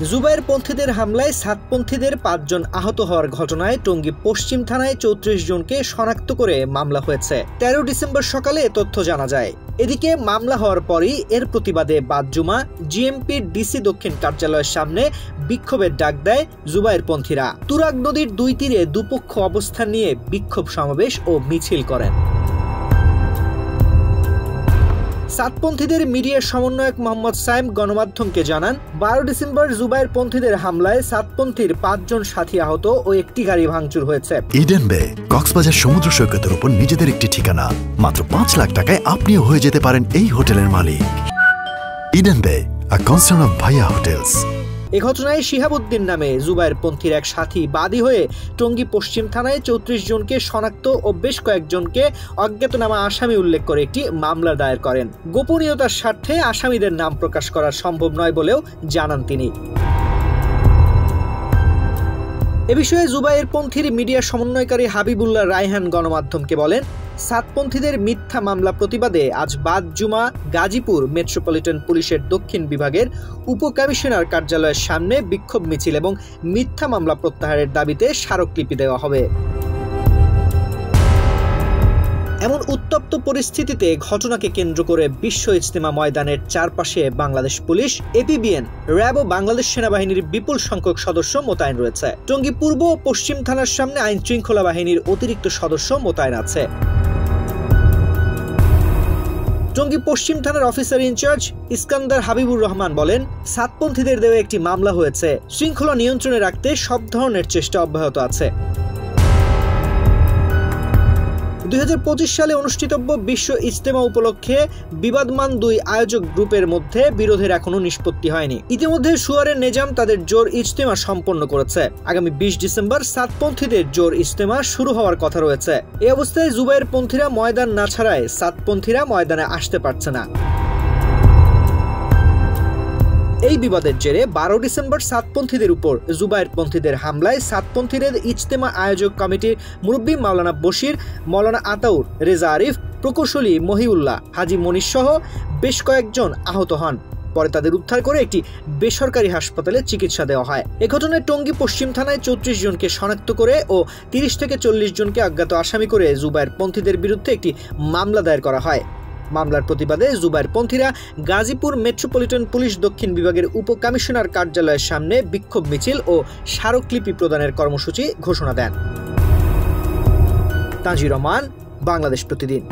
জুবায়েরপন্থীদের হামলায় সাতপন্থীদের ৫ জন আহত হওয়ার ঘটনায় টঙ্গী পশ্চিম থানায় ৩৪ জনকে শনাক্ত করে মামলা হয়েছে। ১৩ ডিসেম্বর সকালে এ তথ্য জানা যায়। এদিকে মামলা হওয়ার পরই এর প্রতিবাদে বাদ-জুমা জিএমপির ডিসি দক্ষিণ কার্যালয়ের সামনে বিক্ষোভের ডাক দেয় জুবায়েরপন্থীরা। তুরাগ নদীর ২ তীরে দুপক্ষ অবস্থান নিয়ে বিক্ষোভ সমাবেশ ও মিছিল করেন। সাতপন্থীদের মিডিয়া সমন্বয়ক মোহাম্মদ সাইম গণমাধ্যমকে জানান, ১২ ডিসেম্বর জুবায়েরপন্থীদের হামলায় সাতপন্থীর ৫ জন সাথী আহত ও একটি গাড়ি ভাঙচুর হয়েছে। ইডেন বে কক্সবাজার সমুদ্র সৈকতের উপর নিজেদের একটি ঠিকানা। মাত্র ৫ লাখ টাকায় আপনিও হয়ে যেতে পারেন এই হোটেলের মালিক। ইডেন বে, আ কনসার্ন অফ ভাইয়া হোটেলস। এ ঘটনায় শিহাবুদ্দিন নামে জুবায়েরপন্থীর এক সাথী বাদী হয়ে টঙ্গী পশ্চিম থানায় ৩৪ জনকে শনাক্ত ও বেশ কয়েকজনকে অজ্ঞাতনামা আসামি উল্লেখ করে একটি মামলা দায়ের করেন। গোপনীয়তার স্বার্থে আসামিদের নাম প্রকাশ করা সম্ভব নয় বলেও জানান তিনি। এ বিষয়ে জুবায়েরপন্থীর মিডিয়া সমন্বয়কারী হাবিবুল্লাহ রায়হান গণমাধ্যমকে বলেন, সাতপন্থীদের মিথ্যা মামলা প্রতিবাদে আজ বাদ-জুমা গাজীপুর মেট্রোপলিটন পুলিশের দক্ষিণ বিভাগের উপকমিশনার কার্যালয়ের সামনে বিক্ষোভ মিছিল এবং মিথ্যা মামলা প্রত্যাহারের দাবিতে স্মারকলিপি দেওয়া হবে। এমন উত্তপ্ত পরিস্থিতিতে ঘটনাকে কেন্দ্র করে বিশ্ব ইজতেমা ময়দানের চারপাশে বাংলাদেশ পুলিশ, এপিবিএন, র্যাব ও বাংলাদেশ সেনাবাহিনীর বিপুল সংখ্যক সদস্য মোতায়েন রয়েছে। টঙ্গী পূর্ব ও পশ্চিম থানার সামনে আইন শৃঙ্খলা বাহিনীর অতিরিক্ত সদস্য মোতায়েন আছে। টঙ্গী পশ্চিম থানার অফিসার ইনচার্জ ইস্কান্দার হাবিবুর রহমান বলেন, সাতপন্থীদের দেওয়া একটি মামলা হয়েছে। শৃঙ্খলা নিয়ন্ত্রণে রাখতে সব ধরনের চেষ্টা অব্যাহত আছে। ২০২৫ সালে অনুষ্ঠিতব্য বিশ্ব ইজতেমা উপলক্ষে বিবাদমান ২ আয়োজক গ্রুপের মধ্যে বিরোধের এখনো নিষ্পত্তি হয়নি। ইতিমধ্যে সুয়ারের নেজাম তাদের জোর ইজতেমা সম্পন্ন করেছে। আগামী ২০ ডিসেম্বর সাতপন্থীদের জোর ইজতেমা শুরু হওয়ার কথা রয়েছে। এই অবস্থায় জুবায়েরপন্থীরা ময়দান না ছাড়ায় সাতপন্থীরা ময়দানে আসতে পারছে না। এই বিবাদের জেরে ১২ ডিসেম্বর সাতপন্থীদের উপর জুবায়েরপন্থীদের হামলায় সাতপন্থীদের ইজতেমা আয়োজক কমিটির মুরব্বী মাওলানা বশির, মাওলানা আতাউর, রেজা আরিফ, প্রকৌশলী মহিউল্লাহ, হাজি মনির সহ বেশ কয়েকজন আহত হন। পরে তাদের উদ্ধার করে একটি বেসরকারি হাসপাতালে চিকিৎসা দেওয়া হয়। এ ঘটনায় টঙ্গী পশ্চিম থানায় ৩৪ জনকে শনাক্ত করে ও ৩০ থেকে ৪০ জনকে অজ্ঞাত আসামি করে জুবায়েরপন্থীদের বিরুদ্ধে একটি মামলা দায়ের করা হয়। মামলার প্রতিবাদে জুবায়েরপন্থীরা গাজীপুর মেট্রোপলিটন পুলিশ দক্ষিণ বিভাগের উপকমিশনার কার্যালয়ের সামনে বিক্ষোভ মিছিল ও স্মারকলিপি প্রদানের কর্মসূচি ঘোষণা দেন। তানজির রহমান, বাংলাদেশ প্রতিদিন।